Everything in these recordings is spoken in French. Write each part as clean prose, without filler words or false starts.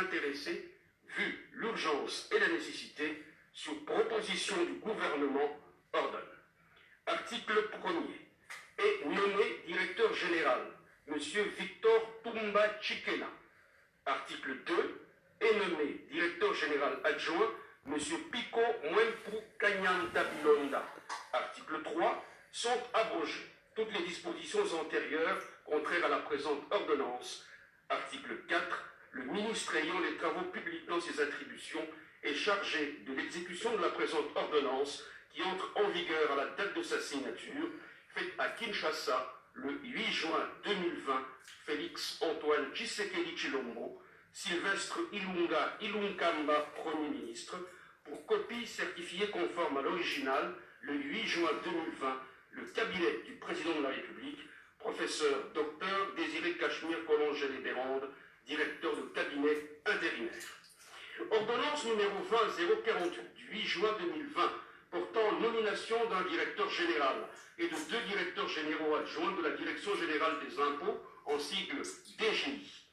intéressés, vu l'urgence et la nécessité, sur proposition du gouvernement, ordonne. Article 1er. Est nommé directeur général M. Victor Toumba Chikena. Article 2. Est nommé directeur général adjoint M. Pico Mwempu Kanyanta Bilonda. Article 3. Sont abrogées toutes les dispositions antérieures contraires à la présente ordonnance. Article 4. Le ministre ayant les travaux publics dans ses attributions est chargé de l'exécution de la présente ordonnance qui entre en vigueur à la date de sa signature, faite à Kinshasa le 8 juin 2020, Félix Antoine Tshisekedi Tshilombo, Sylvestre Ilunga Ilunkamba, Premier ministre, pour copie certifiée conforme à l'original le 8 juin 2020, le cabinet du président de la République, professeur Dr Désiré Cachemire Collonget-Léberande, directeur de cabinet intérimaire. Ordonnance numéro 20-048 du 8 juin 2020 portant nomination d'un directeur général et de 2 directeurs généraux adjoints de la Direction générale des impôts, en sigle DGI.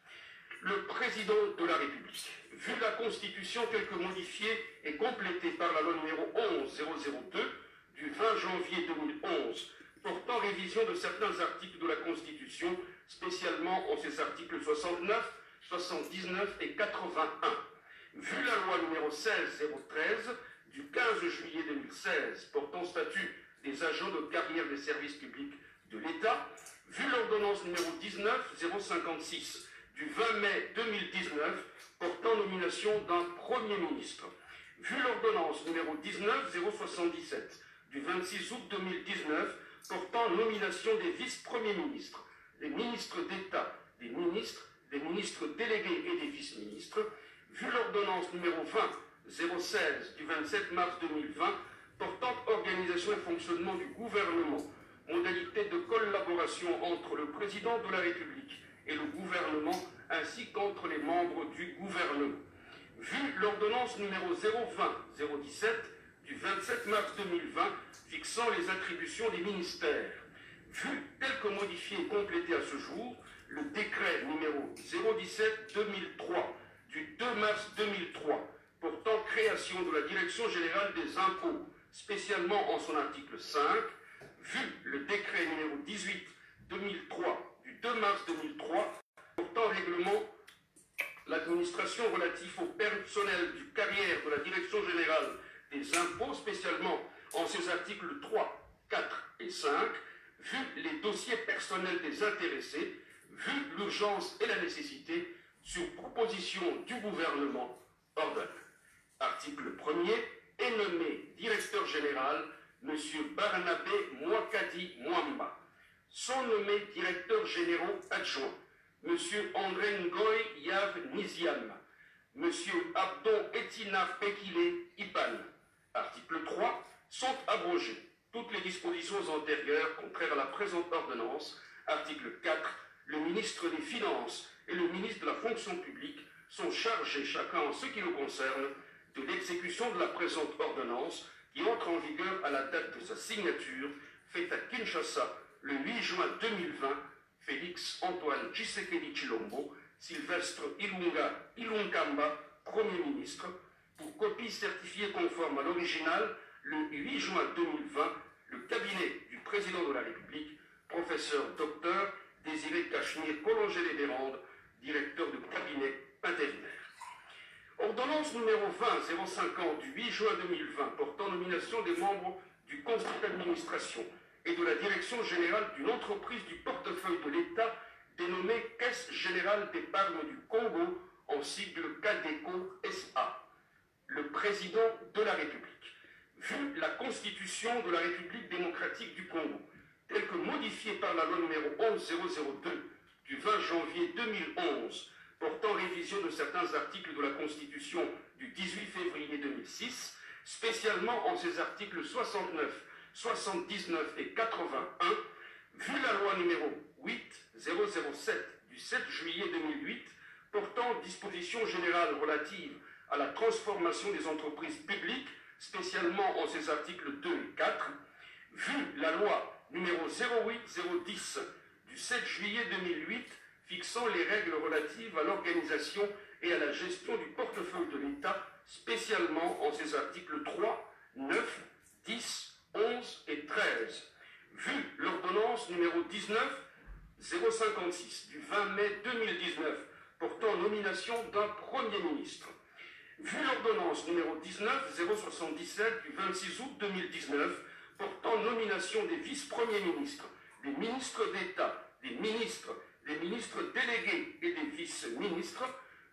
Le président de la République, vu la Constitution telle que modifiée et complétée par la loi numéro 11-002 du 20 janvier 2011, portant révision de certains articles de la Constitution, spécialement en ses articles 69, 79 et 81. Vu la loi numéro 16-013 du 15 juillet 2016 portant statut des agents de carrière des services publics de l'État, vu l'ordonnance numéro 19-056 du 20 mai 2019 portant nomination d'un Premier ministre, vu l'ordonnance numéro 19-077 du 26 août 2019 portant nomination des vice-premiers ministres, des ministres d'État, des ministres délégués et des vice-ministres, vu l'ordonnance numéro 20-016 du 27 mars 2020 portant organisation et fonctionnement du gouvernement, modalité de collaboration entre le président de la République et le gouvernement ainsi qu'entre les membres du gouvernement, vu l'ordonnance numéro 020-017 du 27 mars 2020 fixant les attributions des ministères, vu tel que modifié et complété à ce jour le décret numéro 017-2003 du 2 mars 2003 portant création de la Direction générale des impôts, spécialement en son article 5, vu le décret numéro 18-2003 du 2 mars 2003 portant règlement l'administration relative au personnel du carrière de la Direction générale des impôts, spécialement en ses articles 3, 4 et 5, vu les dossiers personnels des intéressés, vu l'urgence et la nécessité, sur proposition du gouvernement, ordonne. Article 1er, est nommé directeur général M. Barnabé Mwakadi Mwamba. Sont nommés directeurs généraux adjoints M. André Ngoy Yav Niziam, M. Abdon Etina Pekile Ipan. Article 3, sont abrogées toutes les dispositions antérieures contraires à la présente ordonnance. Article 4, le ministre des Finances et le ministre de la Fonction publique sont chargés, chacun en ce qui le concerne, de l'exécution de la présente ordonnance qui entre en vigueur à la date de sa signature, faite à Kinshasa le 8 juin 2020, Félix Antoine Tshisekedi Tshilombo, Sylvestre Ilunga Ilunkamba, Premier ministre, pour copie certifiée conforme à l'original le 8 juin 2020, le cabinet du président de la République, professeur Dr Désiré Cachemire Collonget-Léberande, directeur de cabinet intérimaire. Ordonnance numéro 20-050 du 8 juin 2020 portant nomination des membres du conseil d'administration et de la direction générale d'une entreprise du portefeuille de l'État dénommée Caisse générale d'épargne du Congo, en sigle CADECO SA. Le président de la République, vu la Constitution de la République démocratique du Congo, telle que modifiée par la loi numéro 11002 du 20 janvier 2011, portant révision de certains articles de la Constitution du 18 février 2006, spécialement en ses articles 69, 79 et 81, vu la loi numéro 8007 du 7 juillet 2008, portant dispositions générales relatives à la transformation des entreprises publiques, spécialement en ses articles 2 et 4, vu la loi numéro 08010 du 7 juillet 2008, fixant les règles relatives à l'organisation et à la gestion du portefeuille de l'État, spécialement en ses articles 3, 9, 10, 11 et 13. Vu l'ordonnance numéro 19-056 du 20 mai 2019 portant nomination d'un Premier ministre. Vu l'ordonnance numéro 19-077 du 26 août 2019 portant nomination des vice-premiers ministres, des ministres d'État, des ministres délégués et des vice-ministres,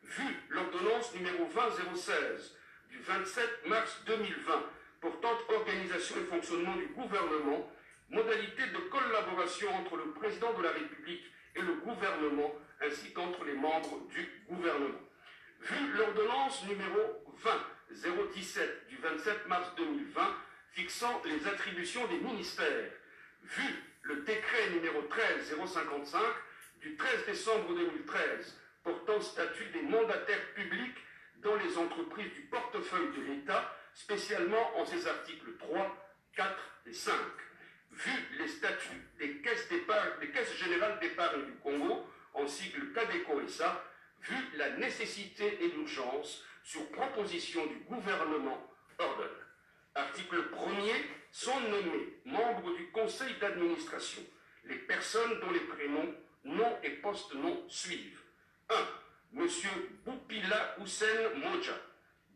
vu l'ordonnance numéro 20-016 du 27 mars 2020 portant organisation et fonctionnement du gouvernement, modalité de collaboration entre le président de la République et le gouvernement, ainsi qu'entre les membres du gouvernement. Vu l'ordonnance numéro 20-017 du 27 mars 2020 fixant les attributions des ministères, vu le décret numéro 13-055 du 13 décembre 2013 portant statut des mandataires publics dans les entreprises du portefeuille de l'État, spécialement en ses articles 3, 4 et 5. Vu les statuts des caisses générales d'épargne du Congo, en sigle CADECO-SA, vu la nécessité et l'urgence, sur proposition du gouvernement, ordonne. Article 1er, sont nommés membres du conseil d'administration les personnes dont les prénoms, noms et post-noms suivent. 1. Monsieur Boupila Hussein Moja.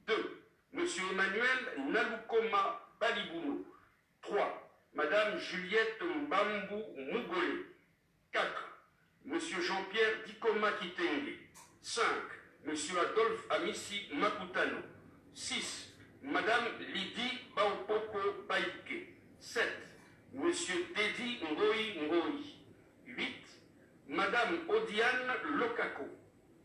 2. Monsieur Emmanuel Nalukoma Balibouno. 3. Madame Juliette Mbambu Mugole. 4. Monsieur Jean-Pierre Dikoma Kitenge. 5. Monsieur Adolphe Amissi Makutano. 6. Madame Lydie Baopoko Baïke. 7. Monsieur Dedi Ngoi Ngoi. 8. Madame Odiane Lokako.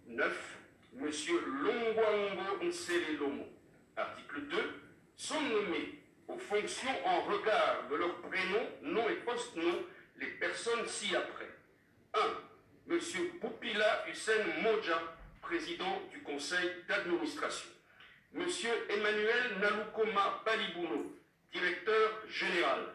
9. Monsieur Longwango Nselelomo. Article 2. Sont nommés aux fonctions en regard de leurs prénoms, noms et post-noms les personnes ci-après. 1. Monsieur Boupila Hussein Moja, président du conseil d'administration. Monsieur Emmanuel Nalukoma Balibouno, directeur général.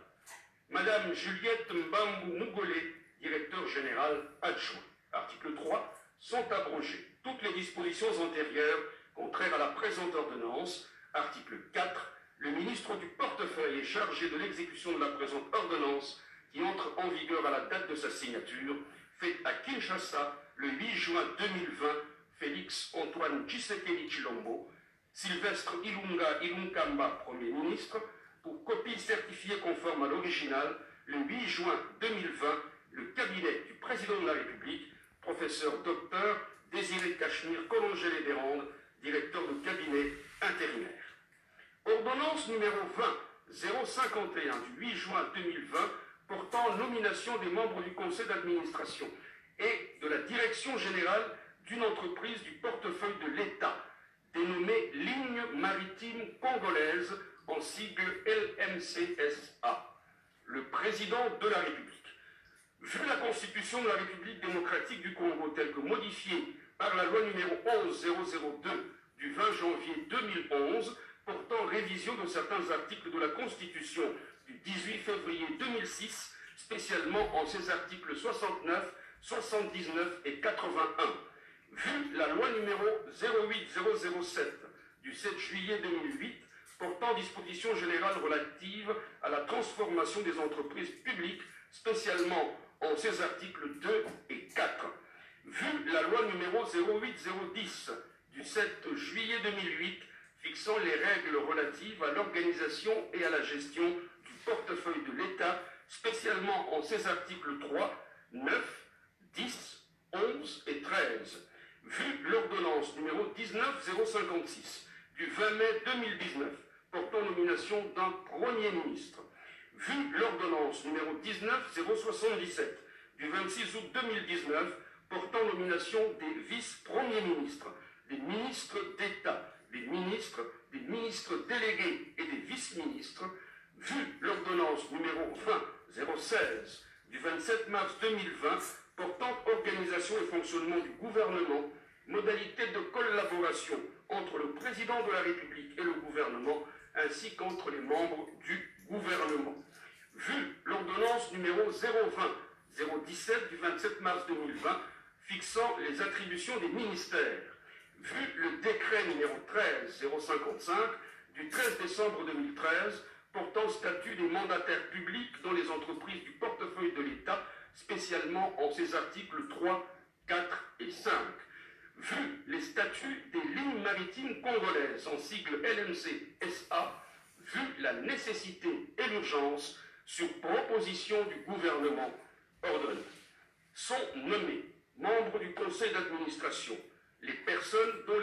Madame Juliette Mbambu Mugole, directeur général adjoint. Article 3. Sont abrogées toutes les dispositions antérieures contraires à la présente ordonnance. Article 4. Le ministre du portefeuille est chargé de l'exécution de la présente ordonnance qui entre en vigueur à la date de sa signature, faite à Kinshasa le 8 juin 2020, Félix Antoine Tshisekedi Tshilombo, Sylvestre Ilunga Ilunkamba, Premier ministre, pour copie certifiée conforme à l'original, le 8 juin 2020, le cabinet du président de la République, professeur docteur Désiré Cachemire Collongé-les-Bérandes, directeur de cabinet intérimaire. Ordonnance numéro 20-051 du 8 juin 2020 portant nomination des membres du conseil d'administration et de la direction générale d'une entreprise du portefeuille de l'État, dénommée Ligne maritime congolaise, en sigle LMCSA. Le président de la République. Vu la Constitution de la République démocratique du Congo telle que modifiée par la loi numéro 11-002 du 20 janvier 2011 portant révision de certains articles de la Constitution du 18 février 2006, spécialement en ses articles 69, 79 et 81. Vu la loi numéro 08007 du 7 juillet 2008 portant dispositions générales relatives à la transformation des entreprises publiques, spécialement en ses articles 2 et 4. Vu la loi numéro 08010 du 7 juillet 2008 fixant les règles relatives à l'organisation et à la gestion du portefeuille de l'État, spécialement en ses articles 3, 9, 10, 11 et 13. Vu l'ordonnance numéro 19056 du 20 mai 2019 portant nomination d'un Premier ministre. Vu l'ordonnance numéro 19077 du 26 août 2019 portant nomination des vice-premiers ministres, des ministres d'État, des ministres délégués et des vice-ministres, vu l'ordonnance numéro 20-016 du 27 mars 2020 portant organisation et fonctionnement du gouvernement, modalité de collaboration entre le président de la République et le gouvernement, ainsi qu'entre les membres du gouvernement. Vu l'ordonnance numéro 020-017 du 27 mars 2020 fixant les attributions des ministères, vu le décret numéro 13-055 du 13 décembre 2013 portant statut des mandataires publics dans les entreprises du portefeuille de l'État, spécialement en ses articles 3, 4 et 5. Vu les statuts des lignes maritimes congolaises en sigle LMC-SA, vu la nécessité et l'urgence, sur proposition du gouvernement, ordonne. Sont nommés membres du conseil d'administration les personnes dont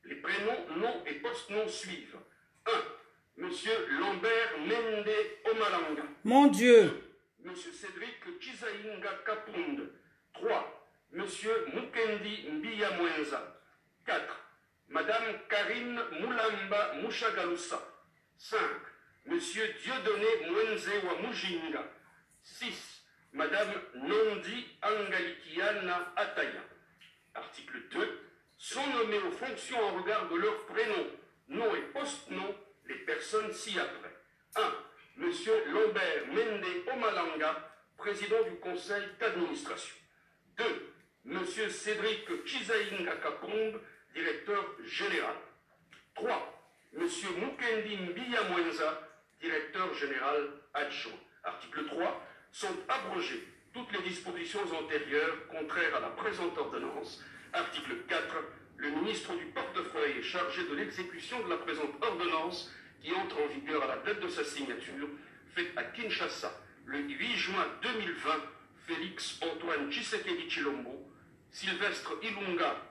les prénoms, noms et post-noms suivent. 1. Monsieur Lambert Mende Omalanga. Mon Dieu. 2. Monsieur Cédric Chizainga Kapund. 3. Monsieur Mukendi Mbiya Mwenza. 4. Madame Karine Moulamba Mouchagalusa. 5. Monsieur Dieudonné Mwenzewa Mujinga. 6. Madame Nondi Angalikiana Ataya. Article 2. Sont nommés aux fonctions en regard de leurs prénoms, noms et post-noms les personnes ci-après. 1. Monsieur Lambert Mende Omalanga, président du conseil d'administration. 2. Monsieur Cédric Chizainga Kapong, directeur général. 3. Monsieur Mukendi Mbiya Mwenza, directeur général adjoint. Article 3. Sont abrogées toutes les dispositions antérieures contraires à la présente ordonnance. Article 4. Le ministre du portefeuille est chargé de l'exécution de la présente ordonnance qui entre en vigueur à la date de sa signature, faite à Kinshasa le 8 juin 2020. Félix Antoine Tshisekedi Tshilombo, Sylvestre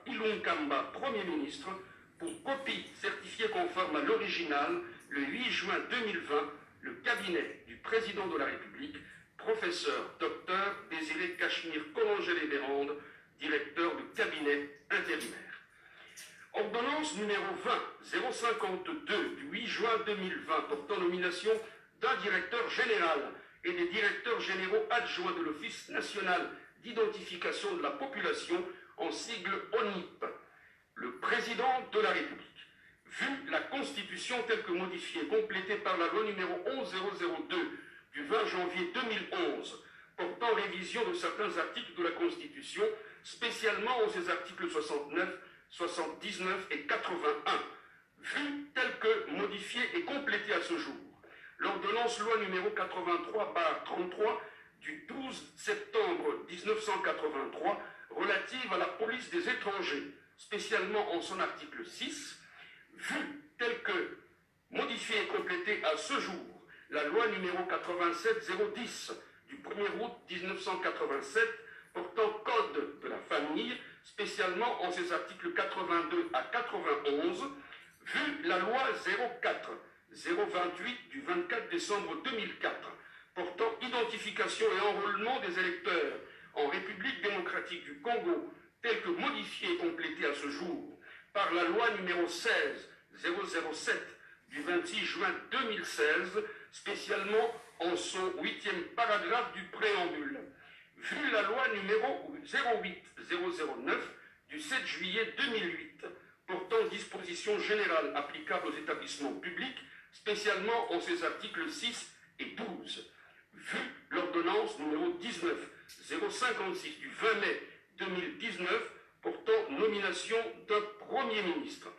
Ilunkamba, Premier ministre, pour copie certifiée conforme à l'original le 8 juin 2020, le cabinet du président de la République, professeur Dr Désiré Cachemire Collangé-les-Bérandes, directeur de cabinet intérimaire. Ordonnance numéro 20-052 du 8 juin 2020 portant nomination d'un directeur général et des directeurs généraux adjoints de l'Office national d'identification de la population en sigle ONIP. Le président de la République, vu la Constitution telle que modifiée et complétée par la loi numéro 11002 du 20 janvier 2011 portant révision de certains articles de la Constitution, spécialement en ses articles 69, 79 et 81, vu tel que modifié et complété à ce jour. L'ordonnance loi numéro 83/33 du 12 septembre 1983 relative à la police des étrangers, spécialement en son article 6, vu tel que modifié et complété à ce jour. La loi numéro 87-010 du 1er août 1987 portant code de la famille, spécialement en ses articles 82 à 91, vu la loi 04-028 du 24 décembre 2004, portant identification et enrôlement des électeurs en République démocratique du Congo, telle que modifiée et complétée à ce jour par la loi numéro 16-007 du 26 juin 2016, spécialement en son 8e paragraphe du préambule, vu la loi numéro 08-009 du 7 juillet 2008, portant dispositions générales applicables aux établissements publics, spécialement en ses articles 6 et 12, vu l'ordonnance numéro 19-056 du 20 mai 2019, portant nomination d'un Premier ministre,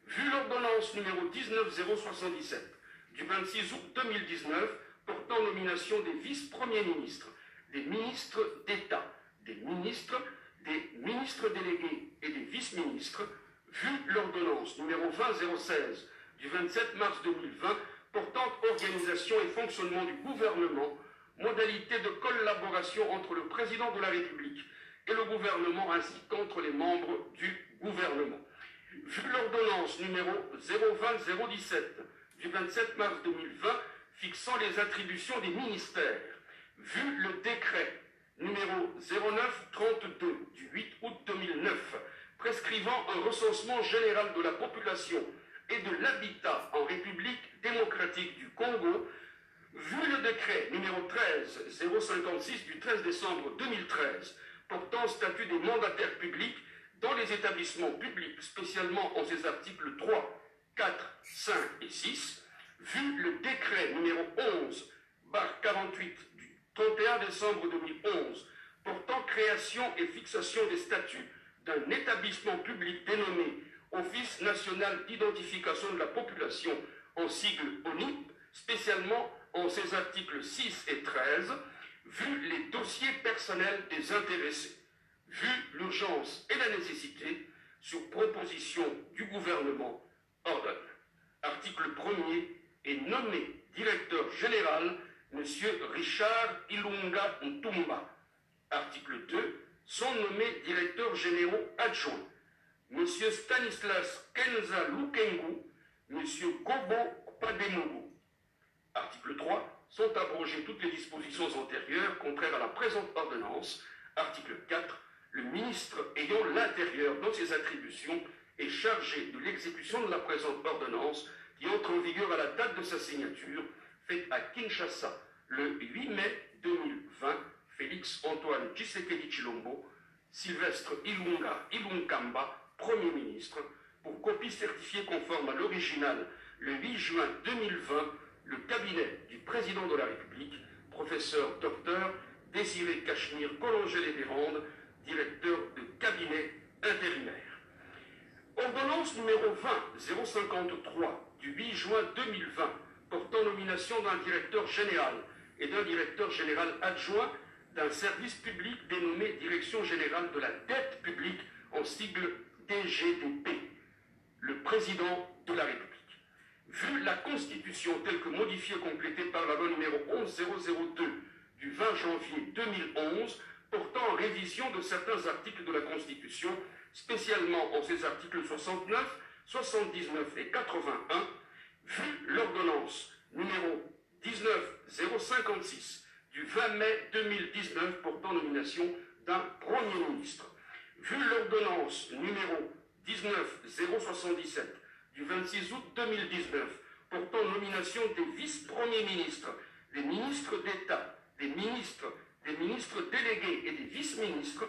vu l'ordonnance numéro 19-077 du 26 août 2019, portant nomination des vice-premiers ministres, des ministres d'État, des ministres délégués et des vice-ministres, vu l'ordonnance numéro 20-016 du 27 mars 2020 portant organisation et fonctionnement du gouvernement, modalités de collaboration entre le président de la République et le gouvernement ainsi qu'entre les membres du gouvernement. Vu l'ordonnance numéro 020-017 du 27 mars 2020 fixant les attributions des ministères, vu le décret numéro 09-32 du 8 août 2009 prescrivant un recensement général de la population et de l'habitat en République démocratique du Congo, vu le décret numéro 13-056 du 13 décembre 2013 portant statut des mandataires publics dans les établissements publics, spécialement en ses articles 3, 4, 5 et 6, vu le décret numéro 11/48 du 31 décembre 2011 portant création et fixation des statuts d'un établissement public dénommé Office national d'identification de la population, en sigle ONIP, spécialement en ses articles 6 et 13, vu les dossiers personnels des intéressés, vu l'urgence et la nécessité, sur proposition du gouvernement, ordonne. Article 1er est nommé directeur général M. Richard Ilunga Ntumba. Article 2, sont nommés directeurs généraux adjoints M. Stanislas Kenza Lukengu, M. Gobo Pademogo. Article 3, sont abrogées toutes les dispositions antérieures contraires à la présente ordonnance. Article 4, le ministre ayant l'intérieur dans ses attributions est chargé de l'exécution de la présente ordonnance qui entre en vigueur à la date de sa signature, faite à Kinshasa le 8 mai 2020, Félix Antoine Tshisekedi Tshilombo, Sylvestre Ilunga Ilunkamba, Premier ministre, pour copie certifiée conforme à l'original le 8 juin 2020, le cabinet du président de la République, professeur Dr Désiré Cachemire Collongé-les-Vérandes, directeur de cabinet intérimaire. Ordonnance numéro 20-053 du 8 juin 2020 portant nomination d'un directeur général et d'un directeur général adjoint d'un service public dénommé Direction générale de la dette publique en sigle DGDP, le président de la République. Vu la Constitution telle que modifiée et complétée par la loi numéro 11002 du 20 janvier 2011 portant révision de certains articles de la Constitution, spécialement en ses articles 69, 79 et 81, vu l'ordonnance numéro 19056 du 20 mai 2019 portant nomination d'un Premier ministre, vu l'ordonnance numéro 19077 du 26 août 2019 portant nomination des vice-premiers ministres, des ministres d'État, des ministres délégués et des vice-ministres,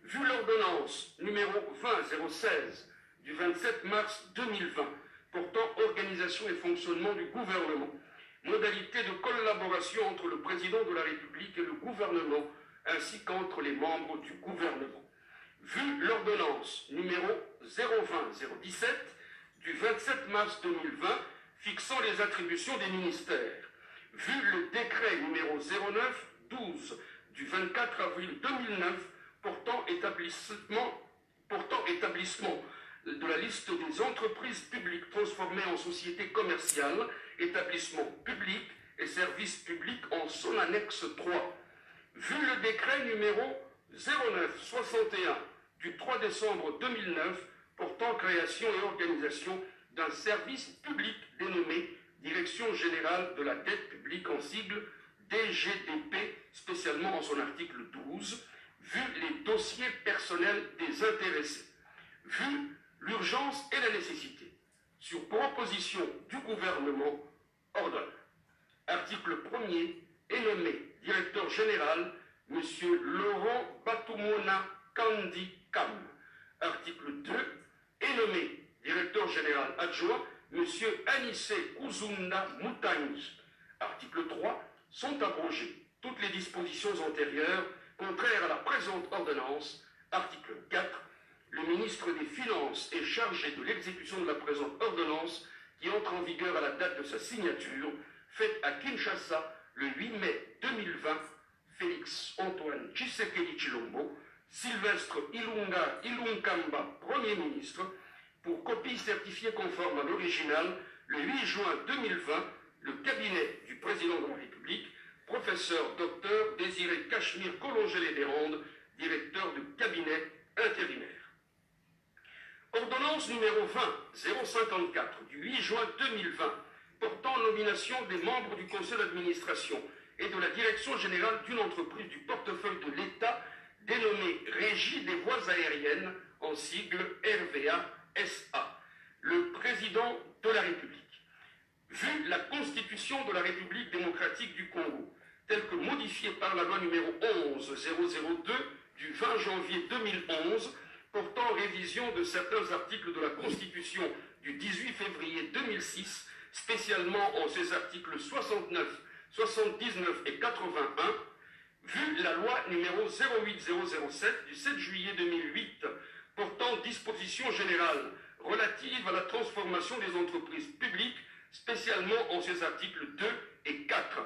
vu l'ordonnance numéro 20016 du 27 mars 2020 portant organisation et fonctionnement du gouvernement, modalité de collaboration entre le président de la République et le gouvernement, ainsi qu'entre les membres du gouvernement. Vu l'ordonnance numéro 020-017 du 27 mars 2020 fixant les attributions des ministères, vu le décret numéro 09-12 du 24 avril 2009 portant établissement de la liste des entreprises publiques transformées en sociétés commerciales, établissements publics et services publics en son annexe 3, vu le décret numéro 09-61 du 3 décembre 2009 portant création et organisation d'un service public dénommé Direction générale de la dette publique en sigle DGDP, spécialement en son article 12, vu les dossiers personnels des intéressés, vu l'urgence et la nécessité, sur proposition du gouvernement, ordonne. Article 1er est nommé directeur général M. Laurent Batumona Kandi Kam. Article 2 est nommé directeur général adjoint M. Anissé Kuzunda Mutangi. Article 3 sont abrogées toutes les dispositions antérieures contraires à la présente ordonnance. Article 4. Le ministre des Finances est chargé de l'exécution de la présente ordonnance qui entre en vigueur à la date de sa signature, faite à Kinshasa le 8 mai 2020, Félix Antoine Tshisekedi Tshilombo, Sylvestre Ilunga Ilunkamba, Premier ministre, pour copie certifiée conforme à l'original, le 8 juin 2020, le cabinet du président de la République, professeur Dr Désiré Cachemire Collongé-les-Vérandes, directeur de cabinet intérimaire. Ordonnance numéro 20-054 du 8 juin 2020 portant nomination des membres du conseil d'administration et de la direction générale d'une entreprise du portefeuille de l'État dénommée Régie des voies aériennes en sigle RVA SA, le président de la République. Vu la Constitution de la République démocratique du Congo, telle que modifiée par la loi numéro 11002 du 20 janvier 2011, portant révision de certains articles de la Constitution du 18 février 2006, spécialement en ses articles 69, 79 et 81, vu la loi numéro 08007 du 7 juillet 2008, portant dispositions générales relatives à la transformation des entreprises publiques, spécialement en ses articles 2 et 4.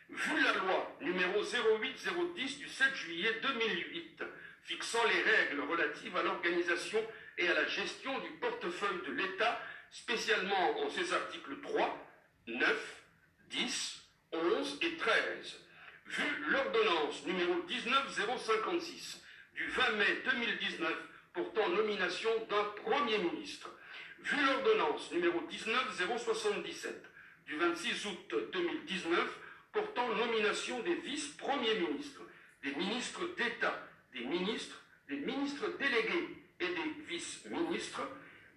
Vu la loi numéro 08-010 du 7 juillet 2008, fixant les règles relatives à l'organisation et à la gestion du portefeuille de l'État, spécialement en ses articles 3, 9, 10, 11 et 13. Vu l'ordonnance numéro 19056 du 20 mai 2019 portant nomination d'un Premier ministre, vu l'ordonnance numéro 19077 du 26 août 2019 portant nomination des vice-premiers ministres, des ministres d'État, des ministres délégués et des vice-ministres,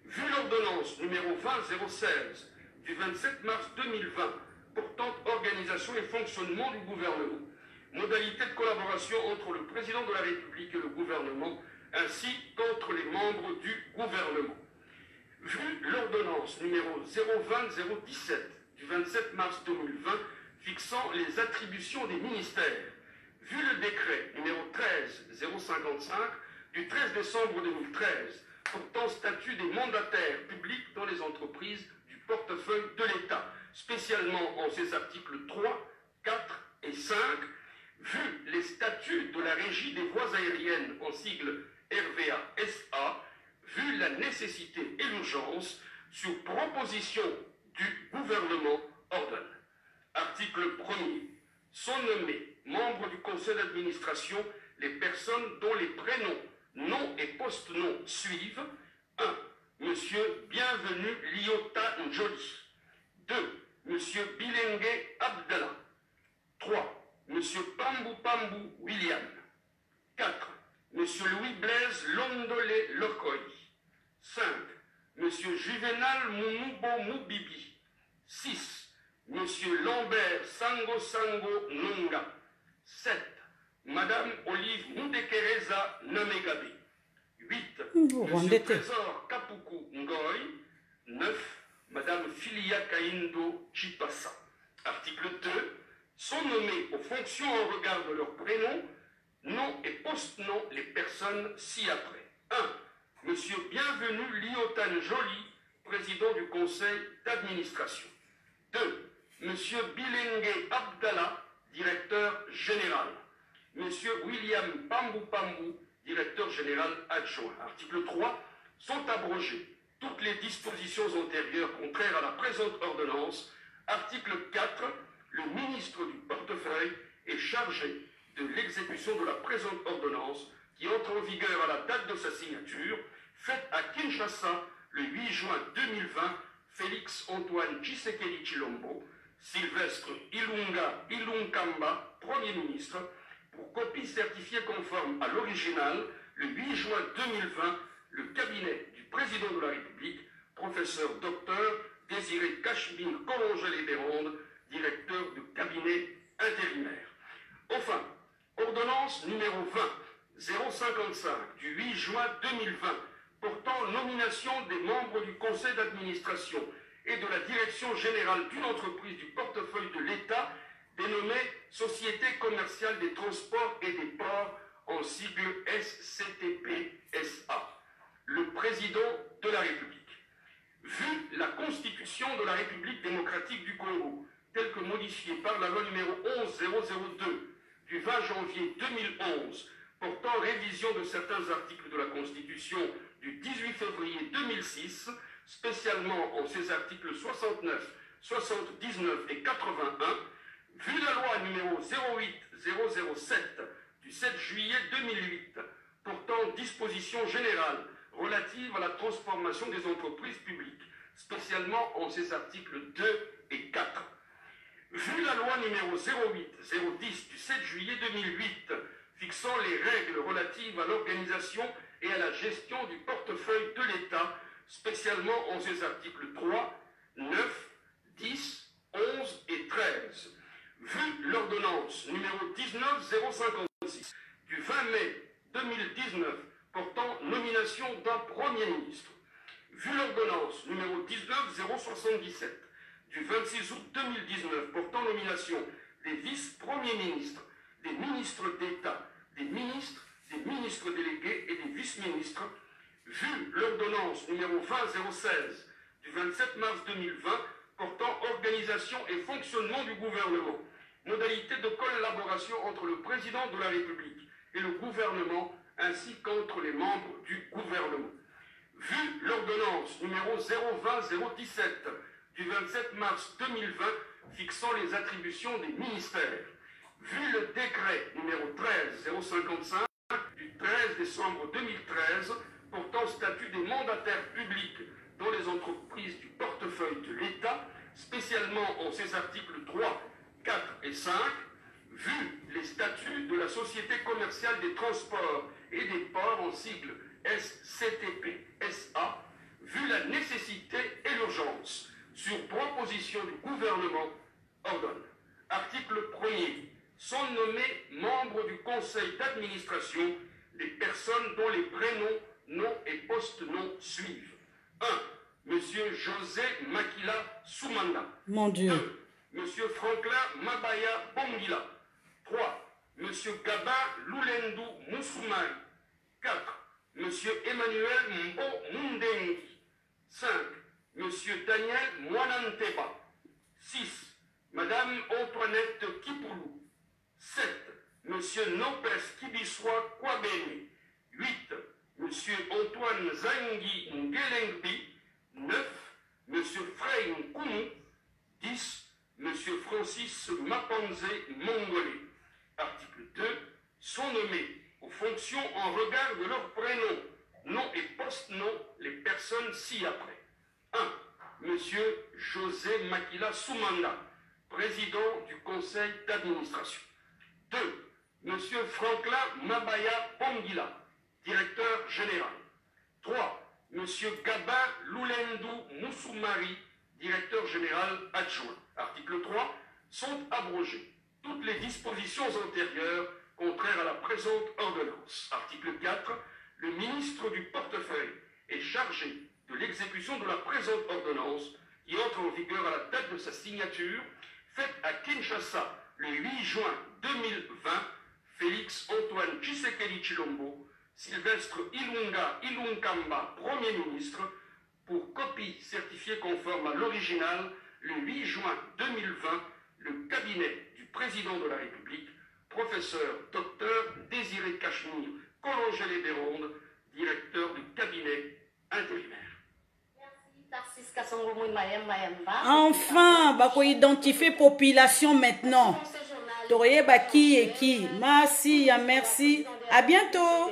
vu l'ordonnance numéro 20016 du 27 mars 2020 portant organisation et fonctionnement du gouvernement, modalité de collaboration entre le président de la République et le gouvernement, ainsi qu'entre les membres du gouvernement. Vu l'ordonnance numéro 020-017 du 27 mars 2020 fixant les attributions des ministères, vu le décret numéro 13-055 du 13 décembre 2013 portant statut des mandataires publics dans les entreprises du portefeuille de l'État, spécialement en ses articles 3, 4 et 5, vu les statuts de la Régie des voies aériennes en sigle RVA-SA, vu la nécessité et l'urgence, sur proposition du gouvernement, ordonne. Article 1er. Sont nommés membres du conseil d'administration les personnes dont les prénoms, noms et post-noms suivent. 1. Monsieur Bienvenu Liota Njoli. 2. Monsieur Bilengue Abdallah. 3. Monsieur Pambou Pambou William. 4. Monsieur Louis-Blaise Londolé Lokoy. 5. Monsieur Juvenal Mounoubo Moubibi. 6. Monsieur Lambert Sango Sango Nunga. 7. Madame Olive Moudekereza Namegabe. 8. Monsieur Trésor Kapuku Ngoy. 9. Madame Filia Kaindo Chipassa. Article 2. Sont nommés aux fonctions en regard de leur prénom, nom et post-nom les personnes ci-après. 1. Monsieur Bienvenu Liotan Joly, président du conseil d'administration. 2. Monsieur Bilengue Abdallah, directeur général. Monsieur William Pambou Pambou, directeur général adjoint. Article 3. Sont abrogées toutes les dispositions antérieures contraires à la présente ordonnance. Article 4. Le ministre du portefeuille est chargé de l'exécution de la présente ordonnance qui entre en vigueur à la date de sa signature, faite à Kinshasa le 8 juin 2020, Félix Antoine Tshisekedi Tshilombo, Sylvestre Ilunga Ilunkamba, Premier ministre, pour copie certifiée conforme à l'original, le 8 juin 2020, le cabinet du président de la République, professeur docteur Désiré Kachmine Collongel-Béronde, directeur de cabinet intérimaire. Enfin, ordonnance numéro 20-055 du 8 juin 2020 portant nomination des membres du conseil d'administration et de la direction générale d'une entreprise du portefeuille de l'État dénommée Société commerciale des transports et des ports en sigle SCTP-SA. Le président de la République. Vu la Constitution de la République démocratique du Congo, telle que modifiée par la loi numéro 11002 du 20 janvier 2011, portant révision de certains articles de la Constitution du 18 février 2006, spécialement en ses articles 69, 79 et 81, vu la loi numéro 08007 du 7 juillet 2008, portant dispositions générales relatives à la transformation des entreprises publiques, spécialement en ses articles 2 et 4. Vu la loi numéro 010 du 7 juillet 2008, fixant les règles relatives à l'organisation et à la gestion du portefeuille de l'État, spécialement en ses articles 3, 9, 10, 11 et 13. Vu l'ordonnance numéro 19056 du 20 mai 2019 portant nomination d'un Premier ministre, vu l'ordonnance numéro 19077 du 26 août 2019 portant nomination des vice-premiers ministres, des ministres d'État, des ministres délégués et des vice-ministres, Vu l'ordonnance numéro 20-016 du 27 mars 2020 portant organisation et fonctionnement du gouvernement, modalité de collaboration entre le président de la République et le gouvernement ainsi qu'entre les membres du gouvernement. Vu l'ordonnance numéro 020-017 du 27 mars 2020 fixant les attributions des ministères, vu le décret numéro 13-055 du 13 décembre 2013 portant statut des mandataires publics dans les entreprises du portefeuille de l'État, spécialement en ses articles 3, 4 et 5, vu les statuts de la Société commerciale des transports et des ports en sigle SCTP-SA, vu la nécessité et l'urgence, sur proposition du gouvernement, ordonne. Article 1er. Sont nommés membres du conseil d'administration les personnes dont les prénoms, noms et post-noms suivent. 1. Monsieur José Makila Soumanda. Mon Dieu. 2. Monsieur Franklin Mabaya Bongila. 3. Monsieur Gaba Loulendu Moussoumari. 4. Monsieur Emmanuel Mbo Mundengi. 5. Monsieur Daniel Mwananteba. 6. Madame Antoinette Kipoulou. 7. Monsieur Nopes Kibiswa Kwabeni. 8. Monsieur Antoine Zangi Ngelengbi. 9. Monsieur Frey Nkoumou. 10. Monsieur Francis Mapanze Mongolé. Article 2. Sont nommés aux fonctions en regard de leurs prénoms, noms et post-noms les personnes ci-après. 1. Monsieur José Makila Soumanda, président du conseil d'administration. 2. Monsieur Franklin Mabaya Bongila, directeur général. 3. Monsieur Gaba Loulendu Moussoumari, directeur général adjoint. Article 3. Sont abrogées toutes les dispositions antérieures contraires à la présente ordonnance. Article 4. Le ministre du portefeuille est chargé de l'exécution de la présente ordonnance qui entre en vigueur à la date de sa signature, faite à Kinshasa le 8 juin 2020, Félix Antoine Tshisekedi Chilombo, Sylvestre Ilunga Ilunkamba, Premier ministre, pour copie certifiée conforme à l'original, le 8 juin 2020, le cabinet du président de la République, professeur Dr Désiré Cachemire Colongélé Desrondes, directeur du cabinet intérimaire. Enfin, bako identifier population maintenant. Torié qui et qui. Merci, merci. À bientôt.